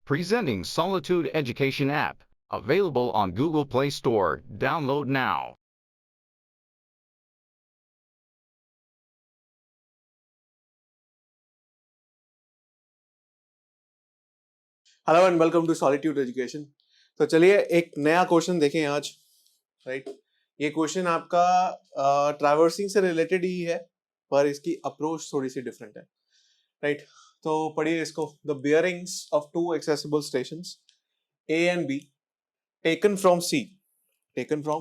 Presenting Solitude Education app, available on Google Play Store. Download now. Hello and welcome to Solitude Education. तो चलिए एक नया question देखें आज। राइट, ये क्वेश्चन आपका ट्रैवर्सिंग से रिलेटेड ही है, पर इसकी अप्रोच थोड़ी सी डिफरेंट है। राइट, तो पढ़िए इसको। The bearings of two accessible stations A and B taken from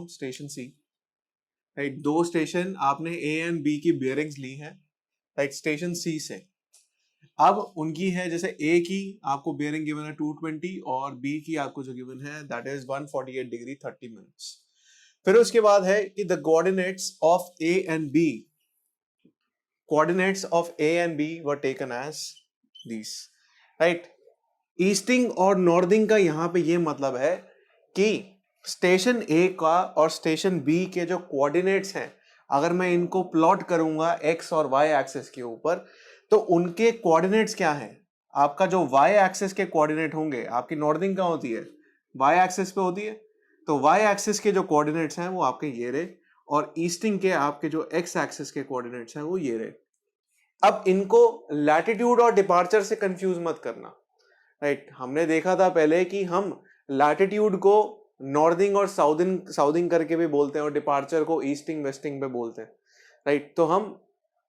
station C. Right, दो स्टेशन आपने ए एंड बी की बियरिंग्स ली हैं, राइट, स्टेशन सी से। अब उनकी है, जैसे ए की आपको बियरिंग गिवन है 220 और बी की आपको जो गिवन है दैट इज 148 डिग्री 30 मिनट्स। फिर उसके बाद है कि the coordinates of A and B, coordinates of A and B were taken as this. Right, easting और नॉर्थिंग का यहां पे ये मतलब है कि स्टेशन ए का और स्टेशन बी के जो कोऑर्डिनेट्स हैं, अगर मैं इनको प्लॉट करूंगा एक्स और वाई एक्सिस के ऊपर, तो उनके कोऑर्डिनेट्स क्या हैं। आपका जो वाई एक्सिस के कोऑर्डिनेट होंगे, आपकी नॉर्थिंग कहां होती है, वाई एक्सिस पे होती है, तो वाई एक्सिस के जो कोऑर्डिनेट्स हैं वो आपके ये रहे, और ईस्टिंग के आपके जो एक्स एक्सिस के कोऑर्डिनेट्स हैं वो ये रहे। अब इनको लैटिट्यूड और डिपार्चर से कंफ्यूज मत करना। राइट, हमने देखा था पहले कि हम लैटिट्यूड को नॉर्थिंग और साउथिंग करके भी बोलते हैं और डिपार्चर को ईस्टिंग वेस्टिंग पे बोलते हैं। राइट, तो हम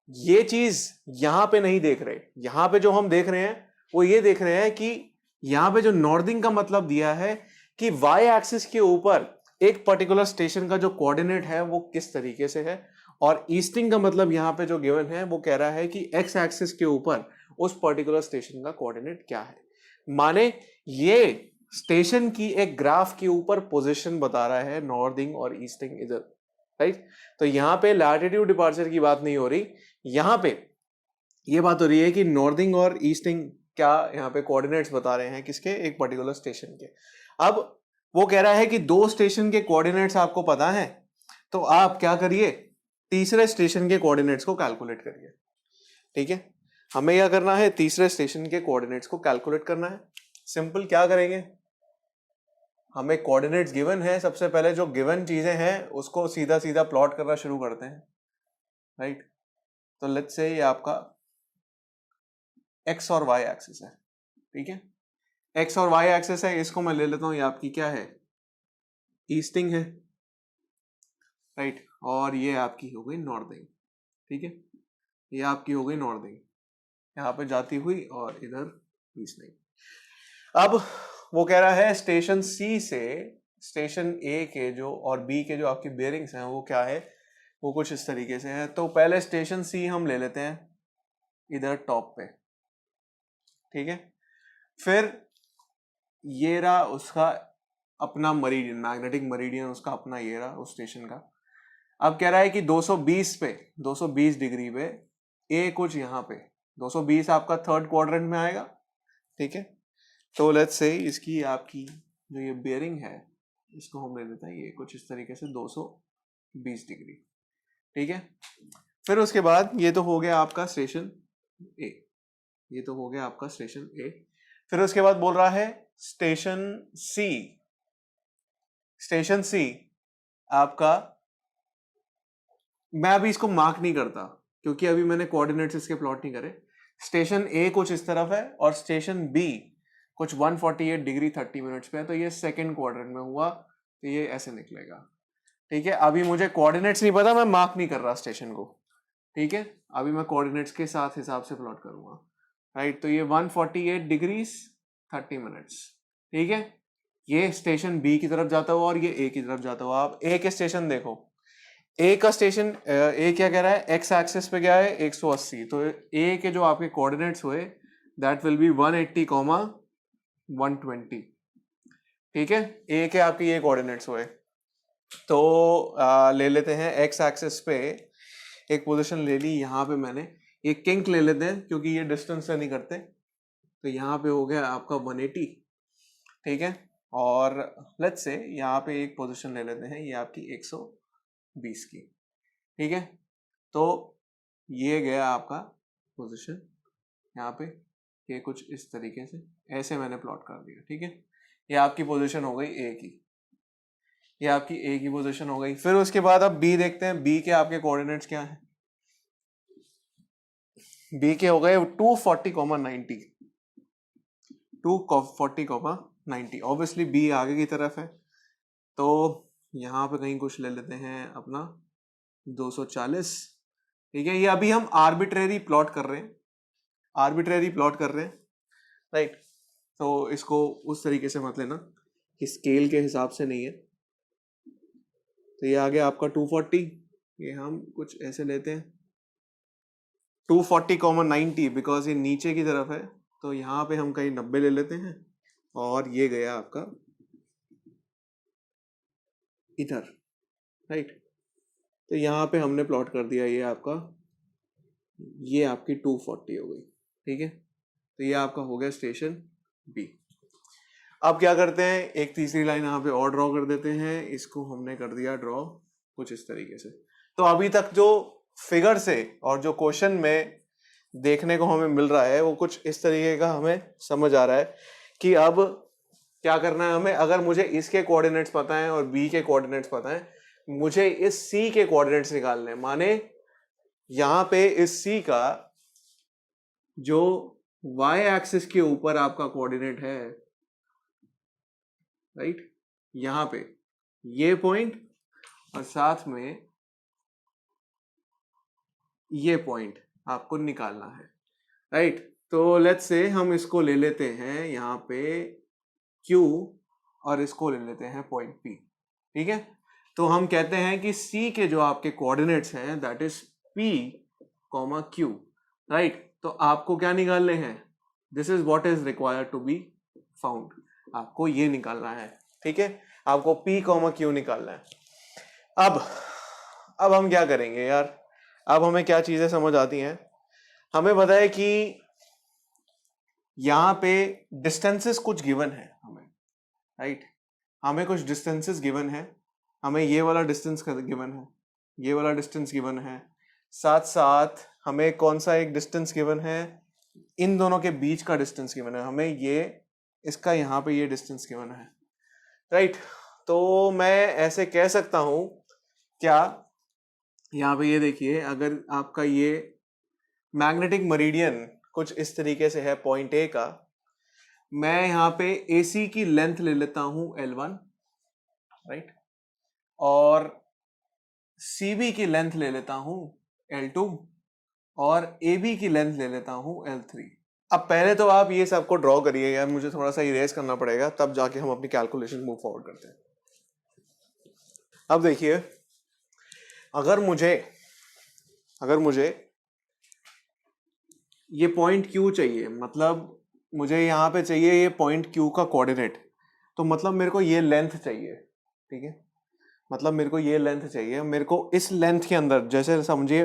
ये चीज यहां पे नहीं देख रहे। यहां पे जो हम देख रहे हैं वो ये देख रहे हैं कि यहां पे जो नॉर्थिंग का मतलब दिया है कि वाई एक्सिस के ऊपर एक पर्टिकुलर स्टेशन का जो कोऑर्डिनेट है वो किस तरीके से है, और ईस्टिंग का मतलब यहां पे जो गिवन है वो कह रहा है कि एक्स एक्सिस के ऊपर उस पर्टिकुलर स्टेशन का कोऑर्डिनेट क्या है। माने ये स्टेशन की एक ग्राफ के ऊपर पोजीशन बता रहा है, नॉर्थिंग और ईस्टिंग इधर। राइट, तो यहां पे लैटिट्यूड डिपार्चर की बात नहीं हो रही, यहां पे ये बात हो रही है कि नॉर्थिंग और ईस्टिंग क्या यहाँ पे कोऑर्डिनेट्स बता रहे हैं किसके, एक पर्टिकुलर स्टेशन के। अब वो कह रहा है कि दो स्टेशन के कोऑर्डिनेट्स आपको पता है, तो आप क्या करिए, तीसरे स्टेशन के कोऑर्डिनेट्स को कैलकुलेट करिए। ठीक है, हमें क्या करना है, तीसरे स्टेशन के कोऑर्डिनेट्स को कैलकुलेट करना है। सिंपल, क्या करेंगे, हमें कोऑर्डिनेट्स गिवन है, सबसे पहले जो गिवन चीजें हैं उसको सीधा सीधा प्लॉट करना शुरू करते हैं। राइट, तो लेट्स से ये आपका एक्स और वाई एक्सिस है। ठीक है, एक्स और वाई एक्सिस है, इसको मैं ले लेता हूं, ये आपकी क्या है, ईस्टिंग है। राइट, और ये आपकी हो गई नॉर्थिंग। ठीक है, ये आपकी हो गई नॉर्थिंग, यहां पे जाती हुई, और इधर ईस्टिंग। अब वो कह रहा है स्टेशन सी से स्टेशन ए के जो और बी के जो आपकी बेयरिंग्स हैं वो क्या है, वो कुछ इस तरीके से है। तो पहले स्टेशन सी हम ले लेते हैं इधर टॉप पे। ठीक है, फिर ये रहा उसका अपना मरीडियन, मैग्नेटिक मरीडियन उसका अपना ये रहा उस स्टेशन का। अब कह रहा है कि 220 डिग्री पे ए कुछ यहाँ पे 220 आपका थर्ड क्वाड्रेंट में आएगा। ठीक है, तो लेट्स से इसकी आपकी जो ये बेयरिंग है इसको हम ले लेते हैं ये कुछ इस तरीके से 220 डिग्री। ठीक है, फिर उसके बाद ये तो हो गया आपका स्टेशन ए, ये तो हो गया आपका स्टेशन ए। फिर उसके बाद बोल रहा है स्टेशन सी आपका, मैं अभी इसको मार्क नहीं करता क्योंकि अभी मैंने कोऑर्डिनेट्स इसके प्लॉट नहीं करे। स्टेशन ए कुछ इस तरफ है और स्टेशन बी कुछ 148 डिग्री 30 मिनट्स पे है, तो ये सेकंड क्वाड्रेंट में हुआ, तो ये ऐसे निकलेगा। ठीक है, अभी मुझे कोऑर्डिनेट्स नहीं पता, मैं मार्क नहीं कर रहा स्टेशन को। ठीक है, अभी मैं कोऑर्डिनेट्स के साथ हिसाब से प्लॉट करूंगा। राइट, तो ये 148 डिग्रीज 30 मिनट्स। ठीक है, ये स्टेशन बी की तरफ जाता हुआ और ये ए की तरफ जाता हुआ। आप ए के स्टेशन देखो, ए का स्टेशन ए क्या कह रहा है, एक्स एक्सिस पे क्या है 180, तो ए के जो आपके कोऑर्डिनेट्स हुए दैट विल बी 180, 120। ठीक है, ए के आपके ये कोऑर्डिनेट्स हुए, तो ले लेते हैं एक्स एक्सिस पे एक पोजीशन ले ली, यहाँ पे मैंने एक किंक ले लेते हैं क्योंकि ये डिस्टेंस से नहीं करते, तो यहाँ पे हो गया आपका 180। ठीक है, और लेट्स से यहाँ पे एक पोजीशन ले लेते हैं, ये आपकी 120 की। ठीक है, तो ये गया आपका पोजीशन यहाँ पे ये कुछ इस तरीके से ऐसे मैंने प्लॉट कर दिया, ठीक है। ये आपकी पोजीशन हो गई ए की, ये आपकी ए की पोजीशन हो गई। फिर उसके बाद अब बी देखते हैं, बी के आपके कोऑर्डिनेट्स क्या हैं। बी के हो गए 240,90, 240,90। ऑब्वियसली बी आगे की तरफ है, तो यहाँ पे कहीं कुछ ले लेते हैं अपना 240, ठीक है। ये अभी हम आर्बिट्रेरी प्लॉट कर रहे हैं, आर्बिट्रेरी प्लॉट कर रहे हैं, राइट। तो इसको उस तरीके से मत लेना कि स्केल के हिसाब से नहीं है। तो ये आ गया आपका 240, ये हम कुछ ऐसे लेते हैं 240,90, बिकॉज ये नीचे की तरफ है, तो यहाँ पे हम कहीं 90 ले लेते हैं, और ये गया आपका इधर, राइट। तो यहाँ पे हमने प्लॉट कर दिया ये आपका, ये आपकी 240 हो गई, ठीक है। तो ये आपका हो गया स्टेशन बी। अब क्या करते हैं, एक तीसरी लाइन यहाँ पे और ड्रॉ कर देते हैं, इसको हमने कर दिया ड्रॉ कुछ इस तरीके से। तो अभी तक जो फिगर से और जो क्वेश्चन में देखने को हमें मिल रहा है वो कुछ इस तरीके का हमें समझ आ रहा है कि अब क्या करना है हमें। अगर मुझे इसके कोऑर्डिनेट्स पता है और बी के कोऑर्डिनेट्स पता है, मुझे इस सी के कोऑर्डिनेट्स निकालने हैं। माने यहां पे इस सी का जो वाई एक्सिस के ऊपर आपका कोऑर्डिनेट है, राइट, यहां पे ये पॉइंट और साथ में ये पॉइंट आपको निकालना है, राइट। तो लेट्स से हम इसको ले लेते हैं यहाँ पे Q और इसको ले लेते हैं पॉइंट P, ठीक है। तो हम कहते हैं कि C के जो आपके कोऑर्डिनेट्स हैं that is P, Q, right. तो आपको क्या निकालने हैं, this is what is required to be found, आपको ये निकालना है, ठीक है। आपको P, Q निकालना है। अब हम क्या करेंगे यार, अब हमें क्या चीजें समझ आती हैं। हमें पता है कि यहां पे डिस्टेंसेस कुछ गिवन है हमें, राइट। हमें कुछ डिस्टेंसेस गिवन है, हमें ये वाला डिस्टेंस गिवन है, ये वाला डिस्टेंस गिवन है, साथ साथ हमें कौन सा एक डिस्टेंस गिवन है, इन दोनों के बीच का डिस्टेंस गिवन है, हमें ये इसका यहाँ पे ये डिस्टेंस गिवन है, राइट। तो मैं ऐसे कह सकता हूं, क्या यहाँ पे ये देखिए, अगर आपका ये मैग्नेटिक मेरिडियन कुछ इस तरीके से है पॉइंट ए का, मैं यहाँ पे AC की लेंथ ले लेता हूं L1, राइट, और CB की लेंथ ले लेता हूं L2, और AB की लेंथ ले लेता हूं L3। अब पहले तो आप ये सबको ड्रॉ करिए यार, मुझे थोड़ा सा इरेज करना पड़ेगा, तब जाके हम अपनी कैलकुलेशन मूव फॉरवर्ड करते हैं। अब देखिए, अगर मुझे ये पॉइंट Q चाहिए, मतलब मुझे यहाँ पे चाहिए ये पॉइंट Q का कोऑर्डिनेट, तो मतलब मेरे को ये लेंथ चाहिए, ठीक है। मतलब मेरे को ये लेंथ चाहिए, मेरे को इस लेंथ के अंदर, जैसे समझिए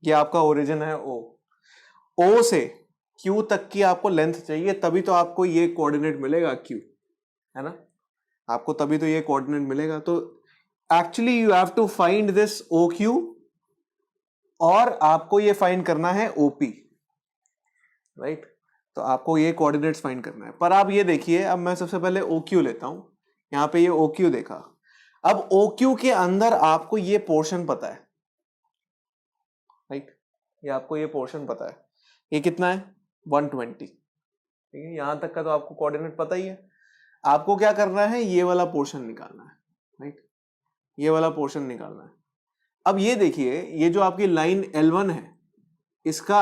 ये आपका ओरिजिन है O से Q तक की आपको लेंथ चाहिए, तभी तो आपको ये कोऑर्डिनेट मिलेगा Q, है ना, आपको तभी तो ये कोऑर्डिनेट मिलेगा। तो actually you have to find this OQ, और आपको ये फाइंड करना है OP, राइट। तो आपको ये कोऑर्डिनेट्स फाइंड करना है। पर आप ये देखिए, अब मैं सबसे पहले OQ लेता हूं, यहां पे ये OQ देखा। अब OQ के अंदर आपको ये पोर्शन पता है, राइट, ये आपको ये पोर्शन पता है, ये कितना है 120, ठीक है। यहां तक का तो आपको कोऑर्डिनेट पता ही है। आपको क्या करना है, ये वाला पोर्शन निकालना है, राइट, ये वाला पोर्शन निकालना है। अब ये देखिए, ये जो आपकी लाइन L1 है, इसका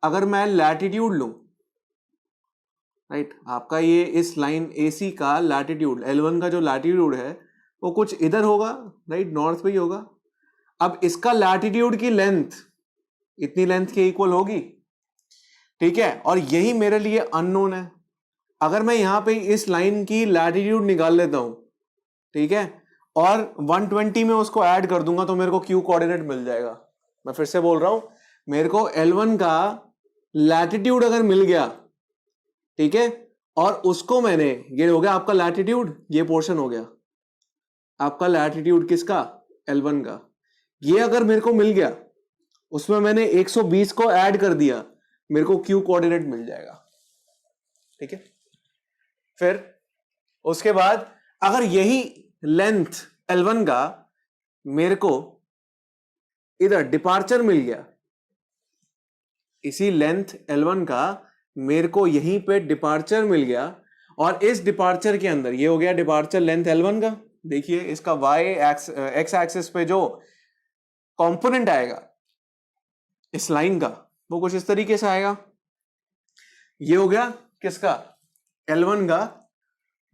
अगर मैं लैटिट्यूड लूं, राइट, आपका ये इस लाइन AC का लैटिट्यूड, L1 का जो लैटिट्यूड है वो कुछ इधर होगा, राइट, नॉर्थ पे ही होगा। अब इसका लैटिट्यूड की लेंथ इतनी लेंथ के इक्वल होगी, ठीक है, और यही मेरे लिए अननोन है। अगर मैं यहां पे इस लाइन की लैटिट्यूड निकाल लेता हूं, ठीक है, और 120 में उसको ऐड कर दूंगा, तो मेरे को Q कोऑर्डिनेट मिल जाएगा। मैं फिर से बोल रहा हूं, मेरे को L1 का लैटिट्यूड अगर मिल गया, ठीक है, और उसको मैंने, ये हो गया आपका लैटिट्यूड, ये पोर्शन हो गया आपका लैटिट्यूड किसका, L1 का। ये अगर मेरे को मिल गया, उसमें मैंने 120 को ऐड कर दिया, मेरे को Q कोऑर्डिनेट मिल जाएगा, ठीक है। फिर उसके बाद अगर यही लेंथ L1 का मेरे को इधर डिपार्चर मिल गया, इसी लेंथ L1 का मेरे को यहीं पे डिपार्चर मिल गया, और इस डिपार्चर के अंदर ये हो गया डिपार्चर लेंथ L1 का। देखिए इसका एक्स एक्सिस पे जो कंपोनेंट आएगा इस लाइन का वो कुछ इस तरीके से आएगा। ये हो गया किसका, L1 का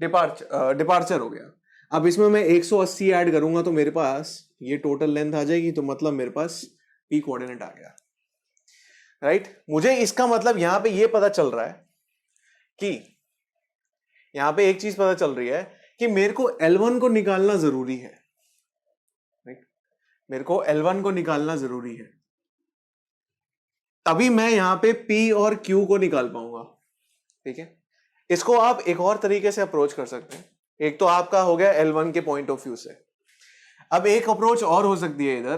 डिपार्चर हो गया। अब इसमें मैं 180 ऐड करूंगा तो मेरे पास ये टोटल लेंथ आ जाएगी, तो मतलब मेरे पास P कोऑर्डिनेट आ गया, राइट। मुझे इसका मतलब यहां पे ये पता चल रहा है कि यहां पे एक चीज पता चल रही है कि मेरे को L1 को निकालना जरूरी है, राइट। मेरे को L1 को निकालना जरूरी है, तभी मैं यहां पे P और Q को निकाल पाऊंगा, ठीक है। इसको आप एक और तरीके से अप्रोच कर सकते हैं। एक तो आपका हो गया L1 के पॉइंट ऑफ व्यू से। अब एक अप्रोच और हो सकती है इधर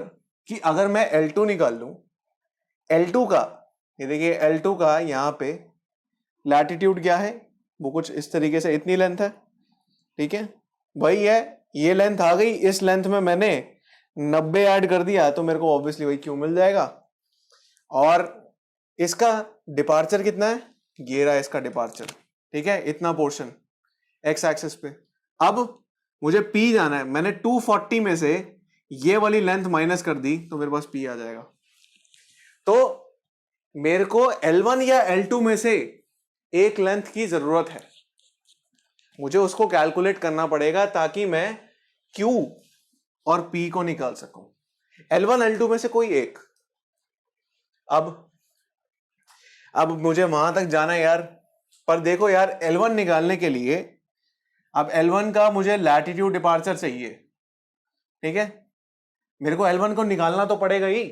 कि अगर मैं L2 निकाल लूं, L2 का, ये देखिए L2 का यहां पे लैटिट्यूड क्या है, वो कुछ इस तरीके से इतनी लेंथ है, ठीक है। वही है, ये लेंथ आ गई, इस लेंथ में मैंने 90 ऐड कर दिया तो मेरे को ऑब्वियसली वही Q मिल जाएगा। और इसका डिपार्चर कितना है, ये रहा इसका डिपार्चर, ठीक है, इतना पोर्शन एक्स एक्सिस पे। अब मुझे P जाना है, मैंने 240 में से ये वाली लेंथ माइनस कर दी तो मेरे पास P आ जाएगा। तो मेरे को L1 या L2 में से एक लेंथ की जरूरत है, मुझे उसको कैलकुलेट करना पड़ेगा ताकि मैं Q और P को निकाल सकूं। L1 L2 में से कोई एक। अब मुझे वहां तक जाना है यार, पर देखो यार L1 निकालने के लिए अब L1 का मुझे लैटिट्यूड डिपार्चर चाहिए, ठीक है। मेरे को L1 को निकालना तो पड़ेगा ही।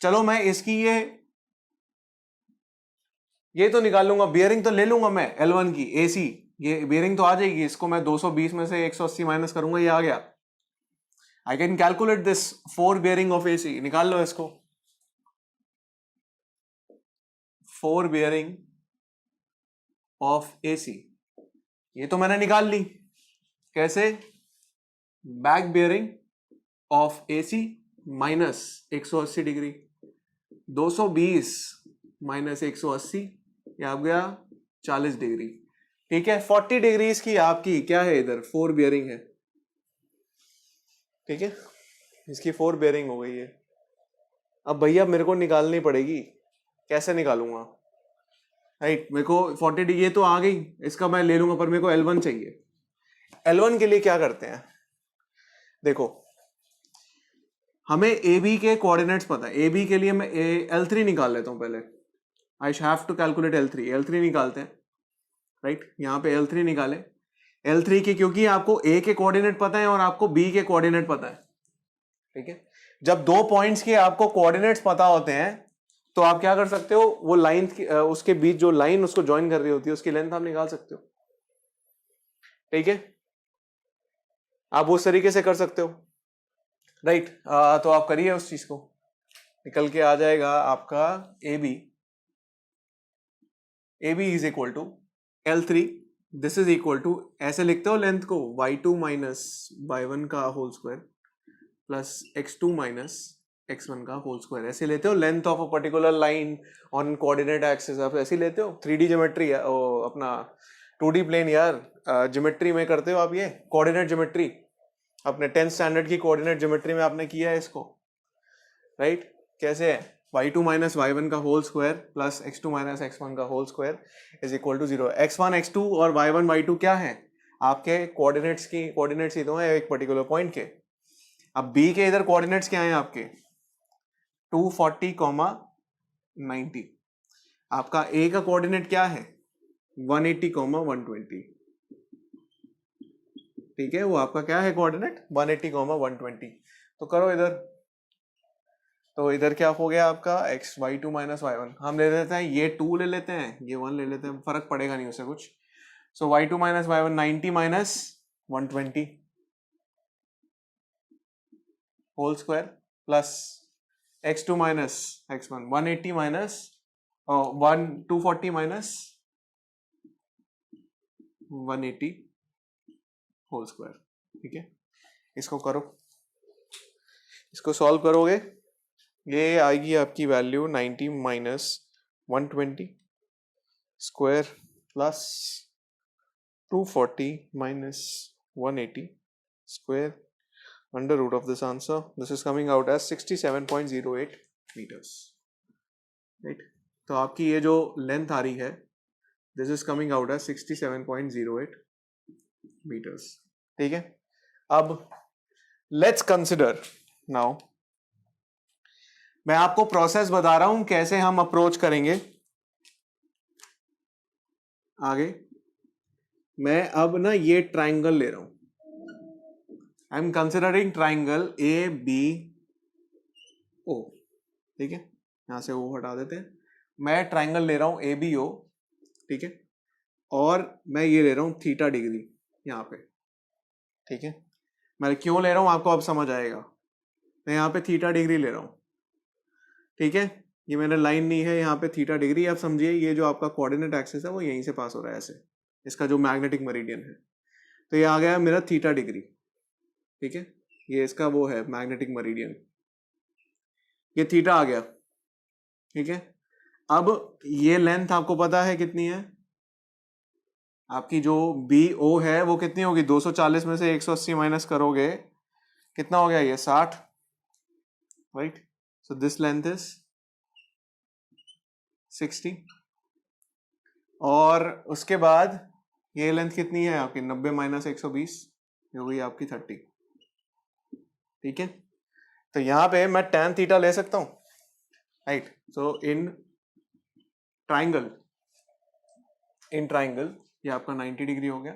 चलो मैं इसकी ये तो निकाल लूंगा, बियरिंग तो ले लूंगा मैं L1 की AC, ये बियरिंग तो आ जाएगी। इसको मैं 220 में से 180 माइनस करूंगा, ये आ गया। I can calculate this 4 bearing of AC। निकाल लो इसको, 4 बियरिंग ऑफ AC, ये तो मैंने निकाल ली। कैसे, back bearing of AC minus 180 degree, 220 minus 180, ये आ गया 40 डिग्री, ठीक है। 40 डिग्रीज की आपकी क्या है इधर 4 बियरिंग है, ठीक है। इसकी 4 बियरिंग हो गई है। अब भैया मेरे को निकालनी पड़ेगी, कैसे निकालूंगा, राइट। मेरे को 40 डिग्री ये तो आ गई, इसका मैं ले लूंगा, पर मेरे को L1 चाहिए। L1 के लिए क्या करते हैं, देखो हमें AB के कोऑर्डिनेट्स पता है। AB के लिए मैं L3 निकाल लेता हूं पहले। I have to calculate L3 निकालते हैं, राइट। यहां पे L3 निकाले, L3 के, क्योंकि आपको A के कोऑर्डिनेट पता है और आपको B के कोऑर्डिनेट पता है, ठीक है। जब दो पॉइंट्स के आपको कोऑर्डिनेट्स पता होते हैं तो आप क्या कर सकते हो, वो लाइन उसके बीच जो लाइन उसको ज्वाइन कर रही होती है उसकी लेंथ आप निकाल सकते हो, ठीक है। आप उस तरीके से कर सकते हो, राइट। तो आप करिए उस चीज को, निकल के आ जाएगा आपका AB is equal to L3, this is equal to, ऐसे लिखते हो लेंथ को, y2 माइनस y1 का whole square plus x2 minus x1 का होल स्क्वायर। ऐसे लेते हो length of a particular line on coordinate axis, आप ऐसे लेते हो। 3D ज्योमेट्री अपना 2D प्लेन यार, ज्योमेट्री में करते हो आप, ये कोऑर्डिनेट ज्योमेट्री अपने 10th स्टैंडर्ड की कोऑर्डिनेट ज्योमेट्री में आपने किया है इसको, राइट। कैसे है, y2 माइनस y1 का whole square plus x2 minus x1 का whole square is equal to 0। x1 x2 और y1 y2 क्या है, आपके कोऑर्डिनेट्स ही तो है एक पर्टिकुलर पॉइंट के। अब b के इधर कोऑर्डिनेट्स क्या हैं आपके, 240, 90। आपका a का कोऑर्डिनेट क्या है, 180, 120, ठीक है। वो आपका क्या है कोऑर्डिनेट, 180, 120। तो करो इधर, तो इधर क्या हो गया आपका x y2 माइनस y1। हम ले लेते हैं ये 2 ले लेते हैं, ये 1 ले लेते हैं, फर्क पड़ेगा नहीं उससे कुछ। So y2 minus y1 90 minus 120 whole square plus x2 minus x1 180 minus 240 minus 180 whole square. ठीक है, इसको करो, इसको सॉल्व करोगे, ये आएगी आपकी value 90 minus 120 square plus 240 minus 180 square under root of this answer. This is coming out as 67.08 metres. Right, तो आपकी ये जो लेंथ आ रही है, this is coming out as 67.08 metres. ठीक है, अब लेट्स कंसिडर नाउ, मैं आपको प्रोसेस बता रहा हूं कैसे हम अप्रोच करेंगे आगे। मैं अब ना ये ट्राइंगल ले रहा हूं, I am considering triangle A B O. ठीक है, यहां से ओ हटा देते हैं, मैं ट्राइंगल ले रहा हूं ए बी ओ। ठीक है, और मैं ये ले रहा हूं थीटा डिग्री यहाँ पे। ठीक है, मैं क्यों ले रहा हूं आपको अब समझ आएगा। मैं यहाँ पे थीटा डिग्री ले रहा हूं। ठीक है, ये मैंने लाइन ली है यहाँ पे थीटा डिग्री। आप समझिए ये जो आपका कोऑर्डिनेट एक्सिस है वो यहीं से पास हो रहा है ऐसे, इसका जो मैग्नेटिक मेरिडियन है, तो ये आ गया मेरा थीटा डिग्री। ठीक है, ये इसका वो है मैग्नेटिक मेरिडियन, ये थीटा आ गया। ठीक है, अब ये लेंथ आपको पता है कितनी है, आपकी जो बी ओ है वो कितनी होगी, 240 में से 180 माइनस करोगे कितना हो गया, ये 60। Right, so this length is 60, और उसके बाद ये लेंथ कितनी है आपकी, 90 माइनस 120, ये हुई आपकी 30। ठीक है, तो यहां पे मैं tan थीटा ले सकता हूं। राइट, सो इन ट्राइंगल ये आपका 90 डिग्री हो गया।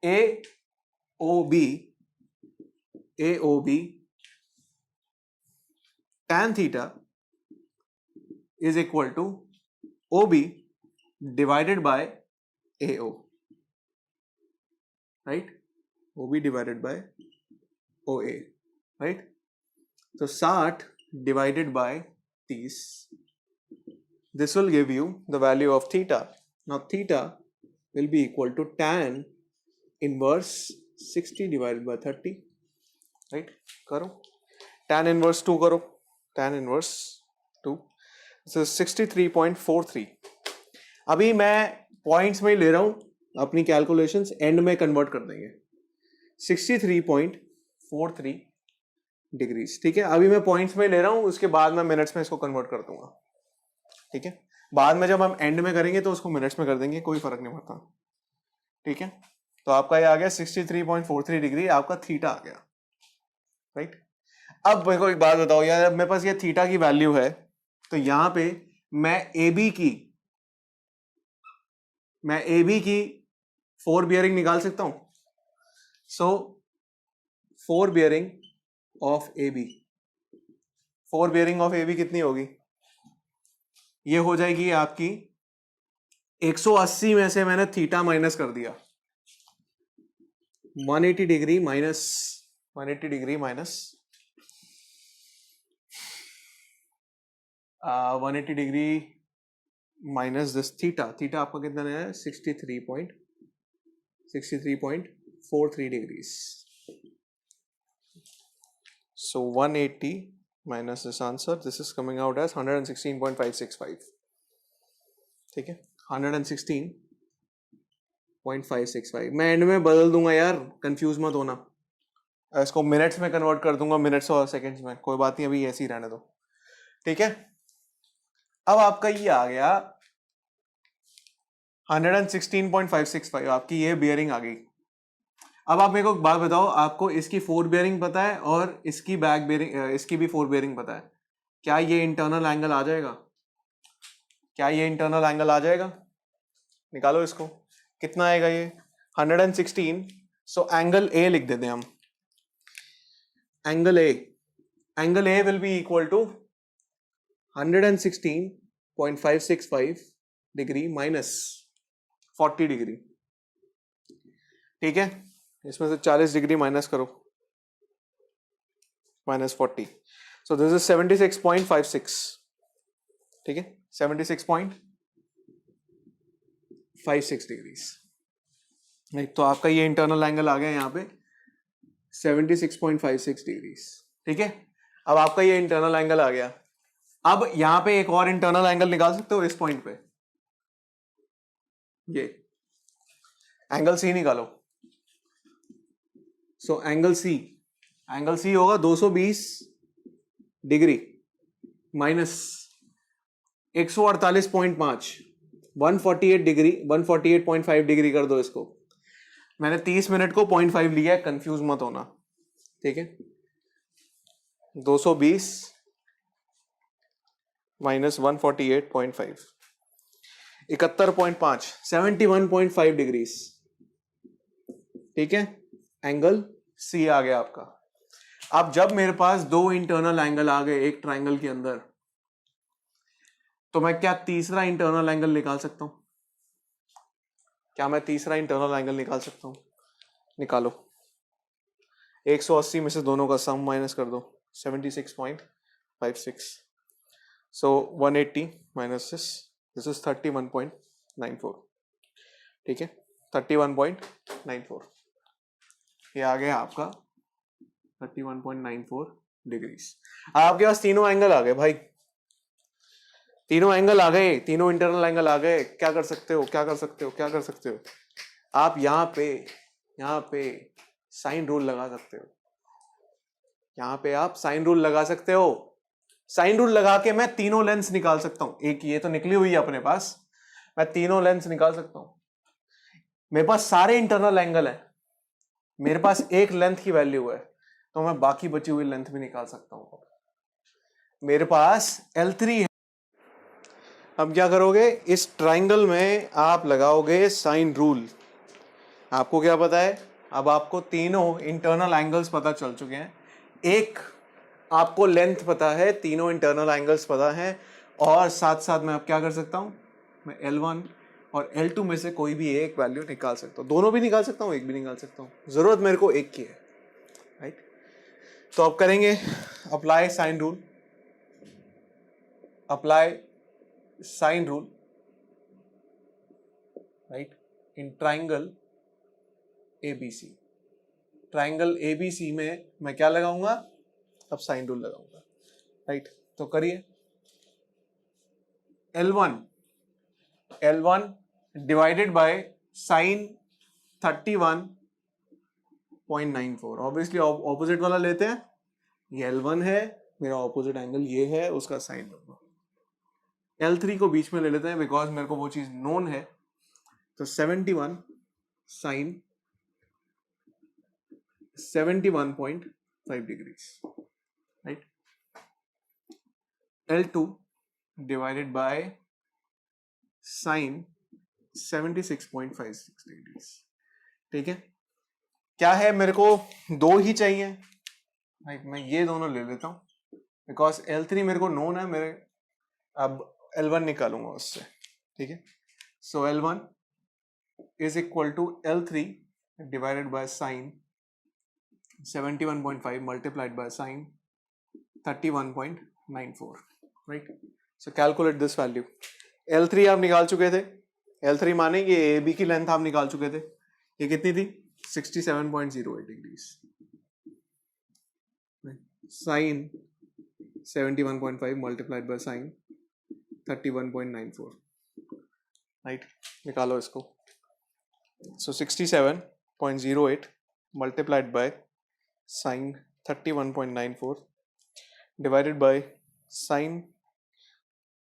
A O B tan theta is equal to O B divided by A O. Right, O B divided by O A. Right, तो 60 divided by 30, this will give you the value of theta. Now theta will be equal to tan inverse 60 divided by 30. Right, करो tan inverse 2 करो, tan inverse 2, this is 63.43। अभी मैं points में ही ले रहा हूं, अपनी कैलकुलेशंस एंड में कन्वर्ट कर देंगे। 63.43 डिग्रीज। ठीक है, अभी मैं पॉइंट्स में ले रहा हूं, उसके बाद मैं मिनट्स में इसको कन्वर्ट कर दूंगा। ठीक है, बाद में जब हम एंड में करेंगे तो उसको मिनट्स में कर देंगे, कोई फर्क नहीं पड़ता। ठीक है, तो आपका ये आ गया 63.43 डिग्री, आपका थीटा आ गया। राइट, अब मेरे को एक बात बताओ यार, अब मेरे पास ये थीटा की वैल्यू है, तो यहां पे मैं ए बी की 4 बियरिंग निकाल सकता हूं। So 4 bearing of A B, 4 bearing of A B कितनी होगी, ये हो जाएगी आपकी 180 में से मैंने थीटा माइनस कर दिया, 180 degree minus 180 degree minus 180 degree minus this theta. Theta आपका कितना है, 63.43 degrees. So 180 minus this answer, this is coming out as 116.565। ठीक है, 116.565। मैं एंड में बदल दूंगा यार, कंफ्यूज मत होना, इसको मिनट्स में कन्वर्ट कर दूंगा, मिनट्स और सेकंड्स में, कोई बात नहीं, अभी ऐसे ही रहने दो। ठीक है, अब आपका ये आ गया 116.565, आपकी ये बियरिंग आ गई। अब आप मेरे को एक बात बताओ, आपको इसकी 4 बियरिंग पता है और इसकी बैक बियरिंग, इसकी भी 4 बियरिंग पता है, क्या ये इंटरनल एंगल आ जाएगा, निकालो इसको, कितना आएगा ये 116। सो एंगल ए लिख देते हैं हम, angle A will be equal to 116.565 degree minus 40 degree. ठीक है, इसमें से 40 डिग्री माइनस करो, माइनस 40, सो दिस इज 76.56। ठीक है, 76.56 डिग्रीज। राइट, तो आपका ये इंटरनल एंगल आ गया यहाँ पे 76.56 डिग्रीज। ठीक है, अब आपका ये इंटरनल एंगल आ गया। अब यहां पे एक और इंटरनल एंगल निकाल सकते हो इस पॉइंट पे, ये एंगल सी निकालो। सो एंगल सी होगा 220 डिग्री माइनस 148.5, 148 डिग्री, 148.5 डिग्री कर दो इसको। मैंने 30 मिनट को 0.5 लिया है, कंफ्यूज मत होना। ठीक है, 220 माइनस 148.5, 71.5, 71.5 डिग्रीज। ठीक है, एंगल सी आ गया आपका। अब जब मेरे पास दो इंटरनल एंगल आ गए एक ट्राइंगल के अंदर, तो मैं क्या तीसरा इंटरनल एंगल निकाल सकता हूं? क्या मैं तीसरा इंटरनल एंगल निकाल सकता हूं? निकालो। 180 में से दोनों का सम माइनस कर दो, 76.56। सो 180 माइनस दिस इज 31.94। ठीक है, 31.94, ये आ गया आपका 31.94 डिग्रीज। आपके पास तीनों एंगल आ गए भाई, तीनों एंगल आ गए, तीनों इंटरनल एंगल आ गए। क्या कर सकते हो, क्या कर सकते हो, क्या कर सकते हो? आप यहाँ पे साइन रूल लगा सकते हो। यहाँ पे आप साइन रूल लगा सकते हो। साइन रूल लगा के मैं तीनों लेंथ निकाल सकता हूं। एक ये तो निकली हुई है अपने पास, मैं तीनों लेंथ निकाल सकता हूं। मेरे पास सारे इंटरनल एंगल है, मेरे पास एक लेंथ की वैल्यू है, तो मैं बाकी बची हुई लेंथ भी निकाल सकता हूं। मेरे पास L3 है। अब क्या करोगे, इस ट्राइंगल में आप लगाओगे साइन रूल। आपको क्या पता है, अब आपको तीनों इंटरनल एंगल्स पता चल चुके हैं। एक आपको लेंथ पता है, तीनों इंटरनल एंगल्स पता है, और साथ साथ मैं अब क्या कर सकता हूं, मैं L1 और L2 में से कोई भी एक वैल्यू निकाल सकता हूं। दोनों भी निकाल सकता हूं, एक भी निकाल सकता हूं, जरूरत मेरे को एक की है। राइट, तो अब करेंगे apply sine rule. Apply sine rule right in triangle ABC। Triangle ABC में मैं क्या लगाऊंगा, अब साइन रूल लगाऊंगा। राइट, तो करिए। L1 divided by sine 31.94। Obviously opposite वाला लेते हैं, ये L1 है, मेरा ऑपोजिट एंगल ये है, उसका साइन लूंगा। L3 को बीच में ले लेते हैं बिकॉज मेरे को वो चीज नोन है। तो 71 sine 71.5 degrees. Right, L2 divided by sine 76.56 degrees. ठीक है, क्या है, मेरे को दो ही चाहिए। राइट, मैं ये दोनों ले लेता हूं बिकॉज L3 मेरे को नोन है, मेरे अब L1 निकालूंगा उससे। ठीक है, so L1 is equal to L3 divided by sine 71.5 multiplied by sine 31.94। Right, so calculate this value. L3 आप निकाल चुके थे, L3 माने ये AB की लेंथ आप निकाल चुके थे। ये कितनी थी, 67.08 degrees. Sine 71.5 multiplied by sine 31.94। Right, निकालो इसको। So 67.08 multiplied by sine 31.94 divided by sine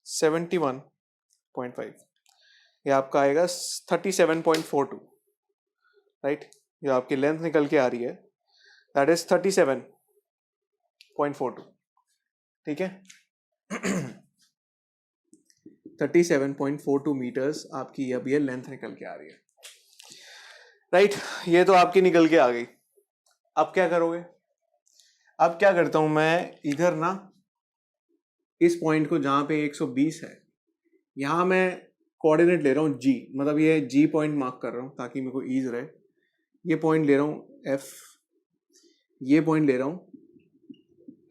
71.5, ये आपका आएगा 37.42। राइट, ये आपकी लेंथ निकल के आ रही है, दैट इज 37.42। ठीक है, 37.42 मीटर्स आपकी अब ये लेंथ निकल के आ रही है। राइट, ये तो आपकी निकल के आ गई। अब क्या करोगे, अब क्या करता हूं मैं, इधर ना इस पॉइंट को जहां पे 120 है, यहां मैं कोऑर्डिनेट ले रहा हूं G, मतलब ये G पॉइंट मार्क कर रहा हूं ताकि मेरे को ईज रहे। ये पॉइंट ले रहा हूं F, ये पॉइंट ले रहा हूं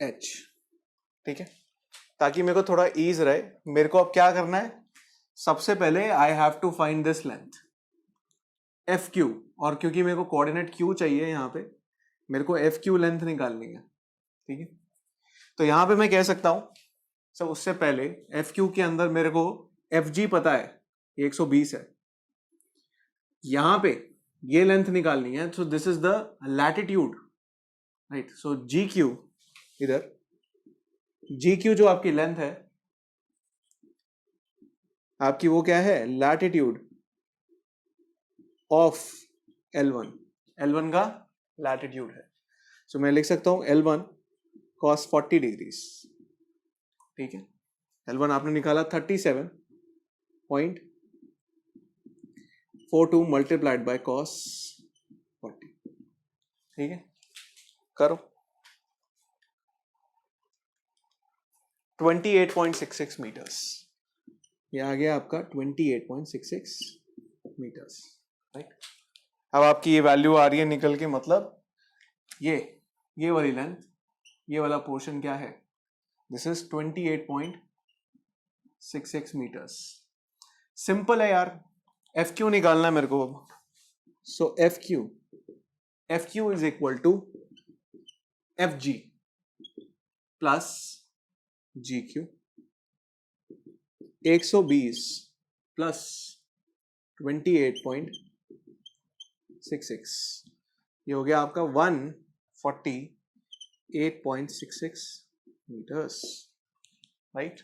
H। ठीक है, ताकि मेरे को थोड़ा ईज रहे। मेरे को अब क्या करना है, सबसे पहले I have to find this length F Q, और क्योंकि मेरे को कोऑर्डिनेट क्यू चाहिए यहाँ पे, मेरे को एफ क्यू लेंथ निकालनी है, ठीक है। तो यहाँ पे मैं कह सकता हूँ सर उससे पहले एफ क्यू के अंदर मेरे को एफ जी पता है 120 है, यहाँ पे ये लेंथ निकालनी है, सो this is the latitude, right. So G Q, इधर जी क्यू जो आपकी लेंथ है आपकी, वो क्या है, लैटिट्यूड ऑफ L1, L1 का लैटिट्यूड है। सो मैं लिख सकता हूं L1 cos 40 डिग्रीज, ठीक है। L1 आपने निकाला 37.42 मल्टीप्लाइड बाय cos 40, ठीक है। करो 28.66 मीटर्स, ये आ गया आपका 28.66 मीटर्स, राइट। अब आपकी ये वैल्यू आ रही है निकल के, मतलब ये वाली लेंथ, ये वाला पोर्शन क्या है, दिस इज 28.66 मीटर्स। सिंपल है यार, एफ क्यू निकालना है मेरे को अब। So F Q is equal to F G plus G Q, 120 plus 28.66, ये हो गया आपका 148.66 मीटर्स, राइट।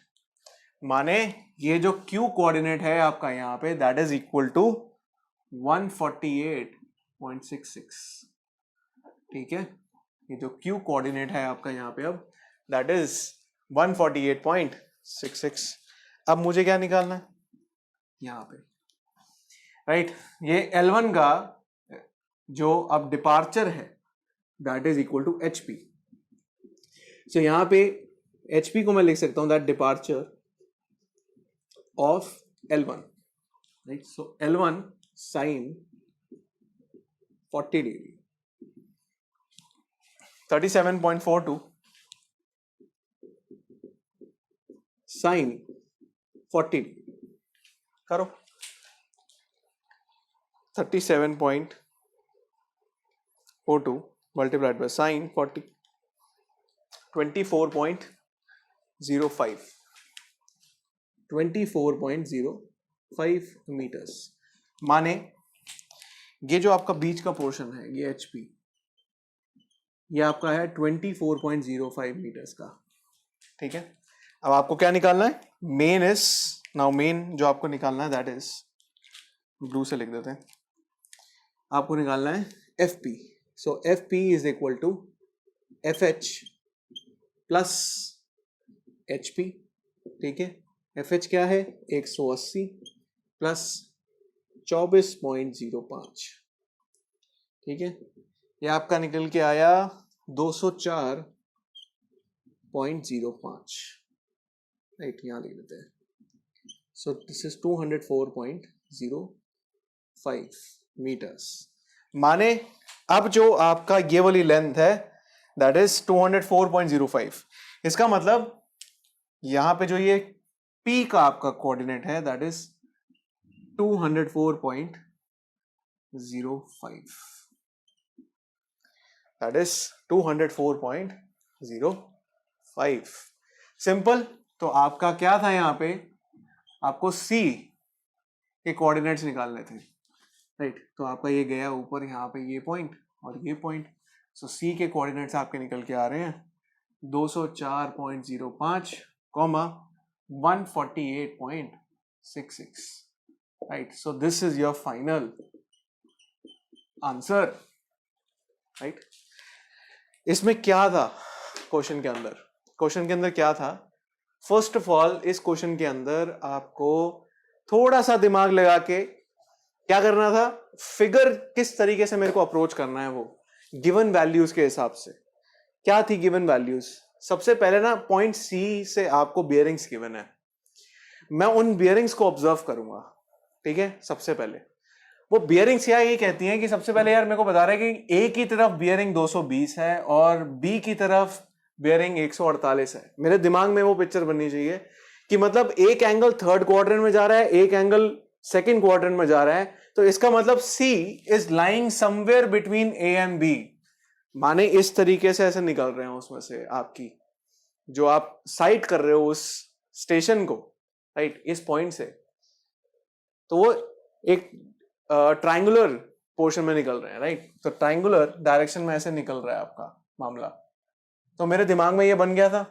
माने ये जो क्यू कोऑर्डिनेट है आपका यहाँ पे, दैट इज इक्वल टू 148.66, ठीक है। ये जो क्यू कोऑर्डिनेट है आपका यहाँ पे अब, दैट इज 148.66। अब मुझे क्या निकालना है यहाँ पे, राइट। ये L1 का जो अब डिपार्चर है that is equal to HP। So यहाँ पे HP को मैं लिख सकता हूं that departure of L1, right. So L1 sine 40 degree, 37.42 sine 40 करो, 37.42 मल्टीप्लाइड बाय साइन 40, 24.05 मीटर्स। माने ये जो आपका बीच का पोर्शन है ये HP, ये आपका है 24.05 मीटर्स का, ठीक है। अब आपको क्या निकालना है, मेन इज नाउ, मेन जो आपको निकालना है दैट इज, ब्लू से लिख देते हैं, आपको निकालना है FP। So FP is equal to FH plus HP, ठीक है। FH क्या है, 180 प्लस 24.05, ठीक है। ये आपका निकल के आया 204.05, राइट, यहां लिख देते हैं। So this is 204.05 metres. माने अब जो आपका ये वाली लेंथ है दैट इज 204.05, इसका मतलब यहां पे जो ये P का आपका कोऑर्डिनेट है that is 204.05, that is 204.05। Simple. तो आपका क्या था, यहाँ पे आपको C के कोऑर्डिनेट्स निकालने थे, राइट। तो आपका ये गया ऊपर यहाँ पे ये पॉइंट और ये पॉइंट, सो C के कोऑर्डिनेट्स आपके निकल के आ रहे हैं 204.05 comma 148.66, right. So this is your final answer, right. इसमें क्या था क्वेश्चन के अंदर, क्वेश्चन के अंदर क्या था, फर्स्ट ऑफ ऑल इस क्वेश्चन के अंदर आपको थोड़ा सा दिमाग लगा के क्या करना था, फिगर किस तरीके से मेरे को अप्रोच करना है, वो गिवन वैल्यूज के हिसाब से। क्या थी गिवन वैल्यूज, सबसे पहले ना पॉइंट C से आपको बियरिंग्स गिवन है, मैं उन बियरिंग्स को ऑब्जर्व करूंगा, ठीक है। सबसे पहले वो बियरिंग्स क्या ये कहती हैं कि सबसे पहले यार मेरे को बता रहा है कि A की तरफ बियरिंग 220 है और B की तरफ बियरिंग 148 है। मेरे दिमाग में वो पिक्चर बननी चाहिए कि मतलब एक एंगल थर्ड क्वाड्रेंट में जा रहा है, एक एंगल सेकेंड क्वाड्रेंट में जा रहा है, तो इसका मतलब C is lying somewhere between A and B. माने इस तरीके से ऐसे निकल रहे हैं उसमें से आपकी जो आप साइट कर रहे हो उस स्टेशन को, राइट, इस पॉइंट से, तो वो एक ट्राइंगुलर पोर्शन में निकल रहे हैं, राइट। तो ट्राइंगुलर डायरेक्शन में ऐसे निकल रहा है आपका मामला। तो मेरे दिमाग में ये बन गया था,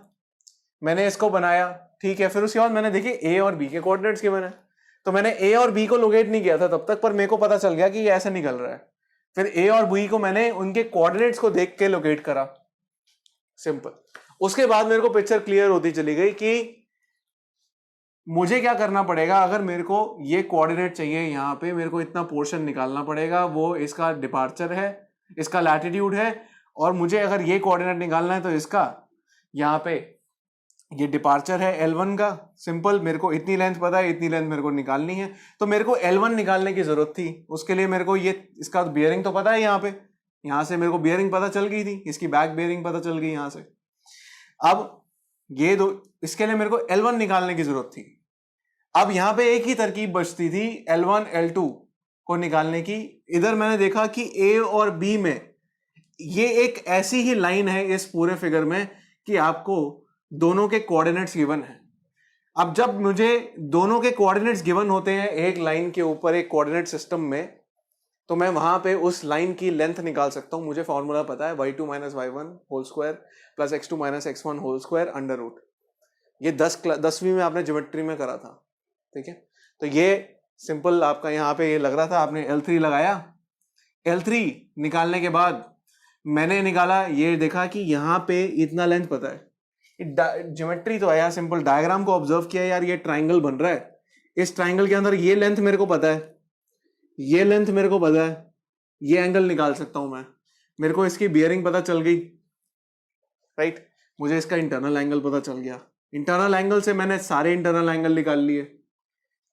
मैंने इसको बनाया, ठीक है। फिर उसके बाद मैंने देखी ए और बी के कोऑर्डिनेट्स के मैंने, तो मैंने ए और बी को लोकेट नहीं किया था तब तक, पर मेरे को पता चल गया कि ये ऐसे निकल रहा है। फिर ए और बी को मैंने उनके कोऑर्डिनेट्स को देख के लोकेट करा, सिंपल। उसके बाद मेरे को पिक्चर क्लियर होती चली गई कि मुझे क्या करना पड़ेगा। अगर मेरे को ये कोऑर्डिनेट चाहिए, यहाँ पे मेरे को इतना पोर्शन निकालना पड़ेगा, वो इसका डिपार्चर है, इसका लैटिट्यूड है, और मुझे अगर ये कोऑर्डिनेट निकालना है तो इसका यहाँ पे ये डिपार्चर है L1 का, सिंपल। मेरे को इतनी लेंथ पता है, इतनी लेंथ मेरे को निकालनी है, तो मेरे को L1 निकालने की जरूरत थी। उसके लिए मेरे को ये इसका बियरिंग तो पता है, यहाँ पे, यहाँ से मेरे को बियरिंग पता चल गई थी, इसकी बैक बियरिंग पता चल गई यहाँ से। अब ये दो, इसके लिए मेरे को L1 निकालने की जरूरत थी। अब यहाँ पे एक ही तरकीब बचती थी L1 L2 को निकालने की। इधर मैंने देखा कि A और B में ये एक ऐसी ही लाइन है इस पूरे फिगर में कि आपको दोनों के कोऑर्डिनेट्स गिवन है। अब जब मुझे दोनों के कोऑर्डिनेट्स गिवन होते हैं एक लाइन के ऊपर एक कोऑर्डिनेट सिस्टम में, तो मैं वहां पे उस लाइन की लेंथ निकाल सकता हूं। मुझे फॉर्मूला पता है, y2 - y1 whole square plus x2 - x1 whole square under root. ये 10वीं में आपने ज्योमेट्री में करा था, ठीक है। तो ये सिंपल आपका यहाँ पे ये लग रहा था, आपने L3 लगाया। L3 निकालने के बाद मैंने निकाला, ये देखा कि यहाँ पे इतना लेंथ पता है। ज्योमेट्री तो है यार, सिंपल डायग्राम को ऑब्जर्व किया यार, ये ट्राइंगल बन रहा है, इस ट्राइंगल के अंदर ये लेंथ मेरे को पता है, ये लेंथ मेरे को पता है, ये एंगल निकाल सकता हूं मैं, मेरे को इसकी बियरिंग पता चल गई, राइट। मुझे इसका इंटरनल एंगल पता चल गया, इंटरनल एंगल से मैंने सारे इंटरनल एंगल निकाल लिए,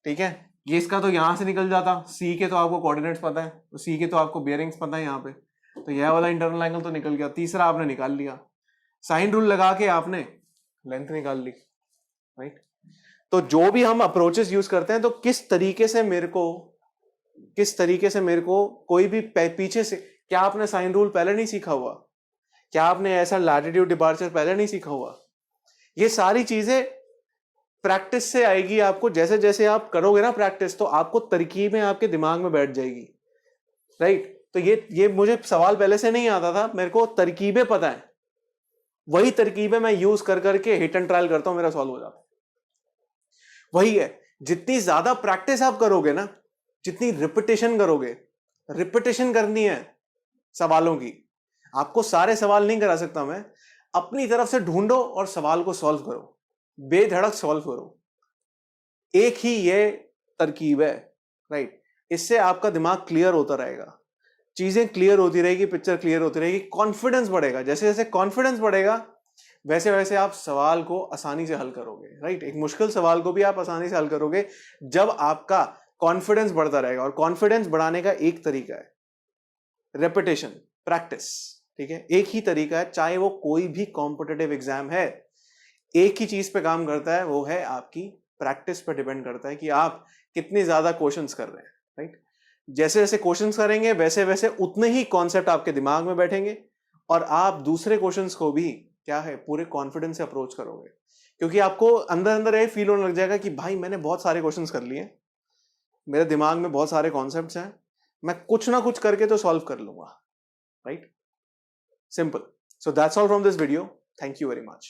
ठीक है। ये इसका तो यहां से निकल जाता, सी के तो आपको कोऑर्डिनेट्स पता है, तो सी के तो आपको बियरिंग्स पता है यहाँ पे, तो यह वाला इंटरनल एंगल तो निकल गया। तीसरा आपने निकाल लिया, साइन रूल लगा के आपने लेंथ निकाल ली, राइट। तो जो भी हम अप्रोचेस यूज करते हैं, तो किस तरीके से मेरे को कोई भी पीछे से, क्या आपने साइन रूल पहले नहीं सीखा हुआ, क्या आपने ऐसा लैटिट्यूड डिपार्चर पहले नहीं सीखा हुआ, ये सारी चीजें प्रैक्टिस से आएगी आपको। जैसे जैसे आप करोगे ना प्रैक्टिस, तो आपको तरकीबें आपके दिमाग में बैठ जाएगी, राइट। तो ये मुझे सवाल पहले से नहीं आता था, मेरे को तरकीबें पता है, वही तरकीबें मैं यूज कर करके हिट एंड ट्रायल करता हूं, मेरा सॉल्व हो जाता है। वही है, जितनी ज्यादा प्रैक्टिस आप करोगे ना, जितनी रिपीटेशन करोगे, रिपीटेशन करनी है सवालों की। आपको सारे सवाल नहीं करा सकता मैं, अपनी तरफ से ढूंढो और सवाल को सॉल्व करो, बेधड़क सॉल्व करो। एक ही ये तरकीब है, राइट। इससे आपका दिमाग क्लियर होता रहेगा, चीजें क्लियर होती रहेगी, पिक्चर क्लियर होती रहेगी, कॉन्फिडेंस बढ़ेगा। जैसे जैसे कॉन्फिडेंस बढ़ेगा, वैसे वैसे आप सवाल को आसानी से हल करोगे, राइट। एक मुश्किल सवाल को भी आप आसानी से हल करोगे जब आपका कॉन्फिडेंस बढ़ता रहेगा। और कॉन्फिडेंस बढ़ाने का एक तरीका है रेपिटेशन, प्रैक्टिस, ठीक है। एक ही तरीका है, चाहे वो कोई भी कॉम्पिटिटिव एग्जाम है, एक ही चीज पे काम करता है, वो है आपकी प्रैक्टिस पे डिपेंड करता है कि आप कितने ज्यादा क्वेश्चंस कर रहे हैं, राइट। जैसे जैसे क्वेश्चंस करेंगे वैसे वैसे उतने ही कॉन्सेप्ट आपके दिमाग में बैठेंगे, और आप दूसरे क्वेश्चंस को भी क्या है पूरे कॉन्फिडेंस से अप्रोच करोगे, क्योंकि आपको अंदर अंदर ये फील होने लग जाएगा कि भाई मैंने बहुत सारे क्वेश्चंस कर लिए, मेरे दिमाग में बहुत सारे कॉन्सेप्ट्स हैं, मैं कुछ ना कुछ करके तो सॉल्व कर लूंगा, right. Simple. So that's all from this video, thank you very much.